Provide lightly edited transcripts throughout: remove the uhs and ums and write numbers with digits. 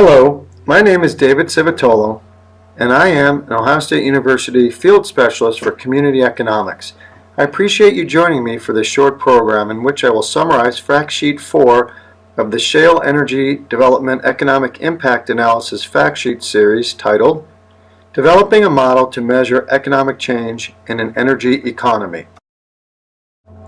Hello, my name is David Civitolo, and I am an Ohio State University Field Specialist for Community Economics. I appreciate you joining me for this short program in which I will summarize Fact Sheet 4 of the Shale Energy Development Economic Impact Analysis Fact Sheet series titled Developing a Model to Measure Economic Change in an Energy Economy.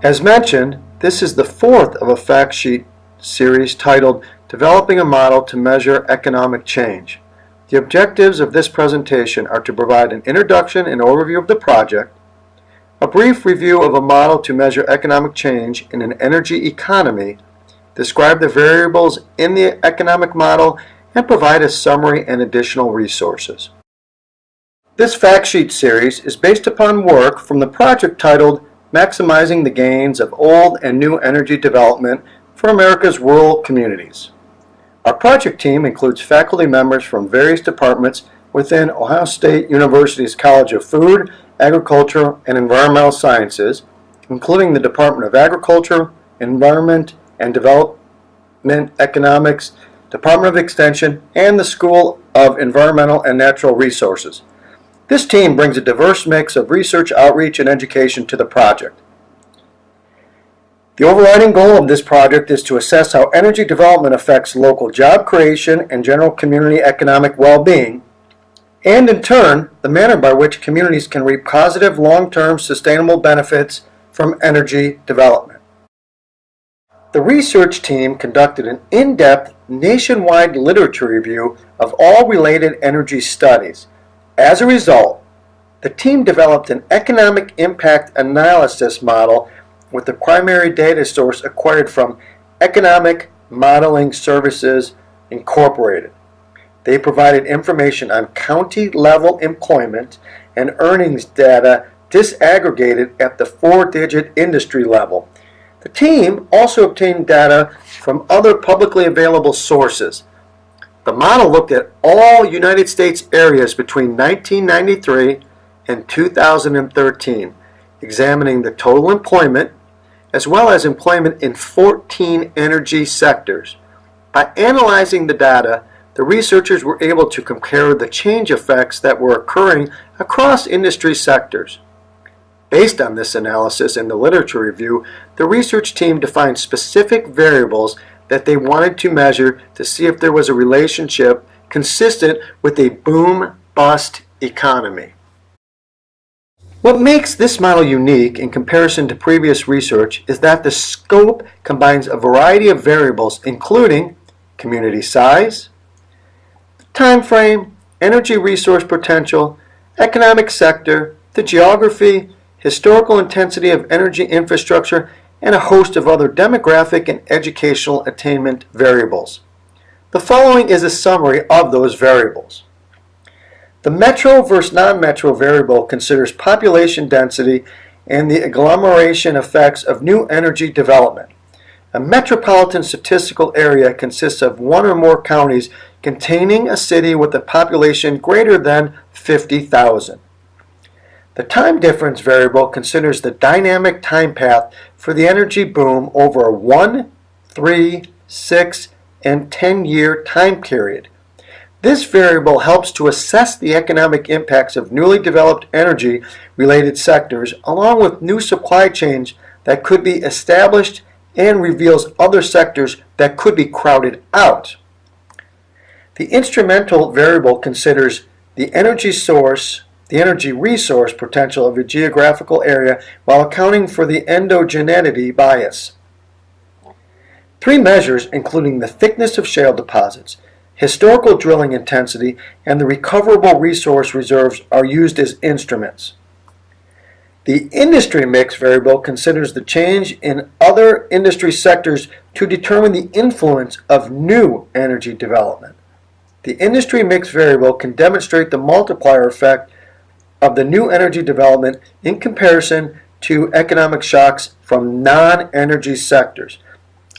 As mentioned, this is the fourth of a fact sheet series titled Developing a Model to Measure Economic Change. The objectives of this presentation are to provide an introduction and overview of the project, a brief review of a model to measure economic change in an energy economy, describe the variables in the economic model, and provide a summary and additional resources. This fact sheet series is based upon work from the project titled Maximizing the Gains of Old and New Energy Development for America's Rural Communities. Our project team includes faculty members from various departments within Ohio State University's College of Food, Agriculture, and Environmental Sciences, including the Department of Agriculture, Environment and Development Economics, Department of Extension, and the School of Environmental and Natural Resources. This team brings a diverse mix of research, outreach, and education to the project. The overriding goal of this project is to assess how energy development affects local job creation and general community economic well-being, and in turn, the manner by which communities can reap positive, long-term, sustainable benefits from energy development. The research team conducted an in-depth, nationwide literature review of all related energy studies. As a result, the team developed an economic impact analysis model with the primary data source acquired from Economic Modeling Services Incorporated. They provided information on county-level employment and earnings data disaggregated at the four-digit industry level. The team also obtained data from other publicly available sources. The model looked at all United States areas between 1993 and 2013, examining the total employment as well as employment in 14 energy sectors. By analyzing the data, the researchers were able to compare the change effects that were occurring across industry sectors. Based on this analysis and the literature review, the research team defined specific variables that they wanted to measure to see if there was a relationship consistent with a boom-bust economy. What makes this model unique in comparison to previous research is that the scope combines a variety of variables including community size, time frame, energy resource potential, economic sector, the geography, historical intensity of energy infrastructure, and a host of other demographic and educational attainment variables. The following is a summary of those variables. The metro versus non-metro variable considers population density and the agglomeration effects of new energy development. A metropolitan statistical area consists of one or more counties containing a city with a population greater than 50,000. The time difference variable considers the dynamic time path for the energy boom over a 1, 3, 6, and 10-year time period. This variable helps to assess the economic impacts of newly developed energy-related sectors along with new supply chains that could be established and reveals other sectors that could be crowded out. The instrumental variable considers the energy resource potential of a geographical area while accounting for the endogeneity bias. Three measures, including the thickness of shale deposits, historical drilling intensity, and the recoverable resource reserves, are used as instruments. The industry mix variable considers the change in other industry sectors to determine the influence of new energy development. The industry mix variable can demonstrate the multiplier effect of the new energy development in comparison to economic shocks from non-energy sectors.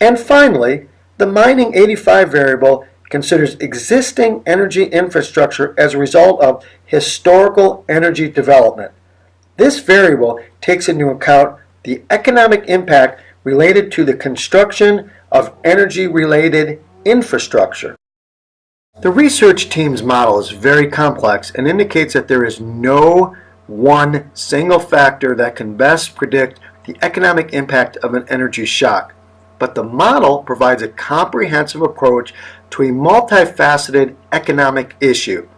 And finally, the mining 85 variable considers existing energy infrastructure as a result of historical energy development. This variable takes into account the economic impact related to the construction of energy-related infrastructure. The research team's model is very complex and indicates that there is no one single factor that can best predict the economic impact of an energy shock, but the model provides a comprehensive approach to a multifaceted economic issue.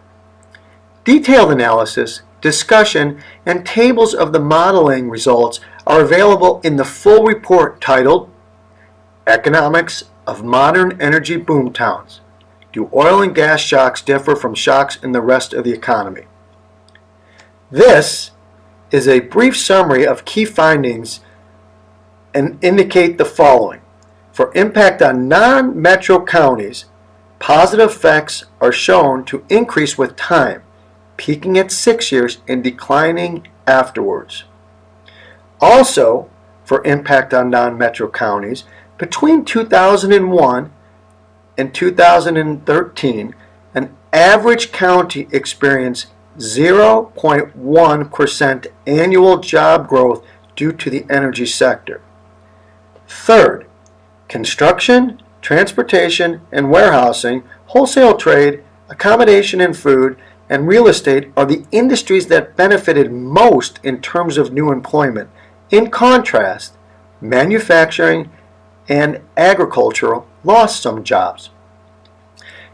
Detailed analysis, discussion, and tables of the modeling results are available in the full report titled Economics of Modern Energy Boomtowns. Do oil and gas shocks differ from shocks in the rest of the economy? This is a brief summary of key findings and indicate the following. For impact on non-metro counties, positive effects are shown to increase with time, peaking at 6 years and declining afterwards. Also, for impact on non-metro counties, between 2001 and 2013, an average county experienced 0.1% annual job growth due to the energy sector. Third, construction, transportation, and warehousing, wholesale trade, accommodation and food, and real estate are the industries that benefited most in terms of new employment. In contrast, manufacturing and agricultural lost some jobs.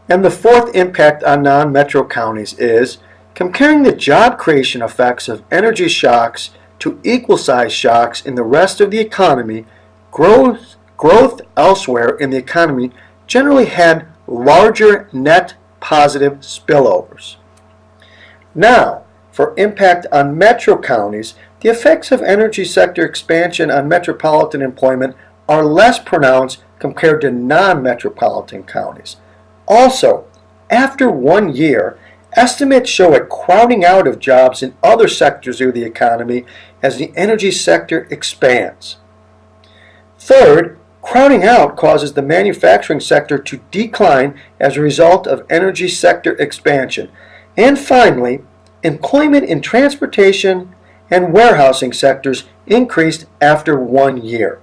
And the fourth impact on non-metro counties is comparing the job creation effects of energy shocks to equal-sized shocks in the rest of the economy. Growth elsewhere in the economy generally had larger net positive spillovers. Now, for impact on metro counties, the effects of energy sector expansion on metropolitan employment are less pronounced compared to non-metropolitan counties. Also, after 1 year, estimates show a crowding out of jobs in other sectors of the economy as the energy sector expands. Third, crowding out causes the manufacturing sector to decline as a result of energy sector expansion. And finally, employment in transportation and warehousing sectors increased after 1 year.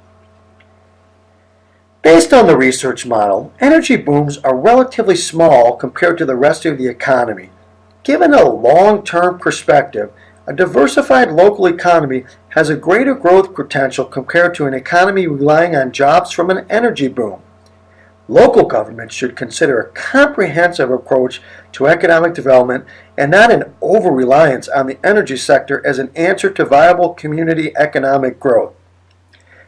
Based on the research model, energy booms are relatively small compared to the rest of the economy. Given a long-term perspective, a diversified local economy has a greater growth potential compared to an economy relying on jobs from an energy boom. Local governments should consider a comprehensive approach to economic development and not an over-reliance on the energy sector as an answer to viable community economic growth.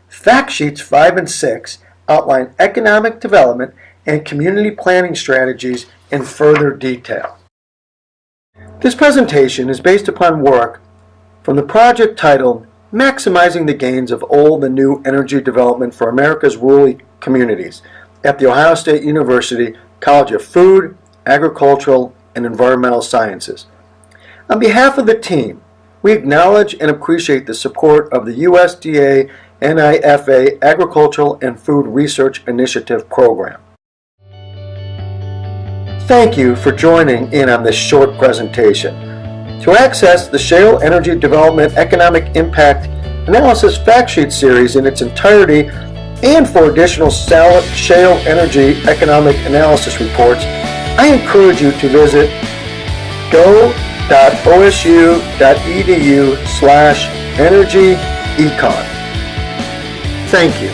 Fact sheets 5 and 6 outline economic development and community planning strategies in further detail. This presentation is based upon work from the project titled Maximizing the Gains of Old and New Energy Development for America's Rural Communities at The Ohio State University College of Food, Agricultural, and Environmental Sciences. On behalf of the team, we acknowledge and appreciate the support of the USDA NIFA Agricultural and Food Research Initiative program. Thank you for joining in on this short presentation. To access the Shale Energy Development Economic Impact Analysis Fact Sheet series in its entirety and for additional shale energy economic analysis reports, I encourage you to visit go.osu.edu/energyecon. Thank you.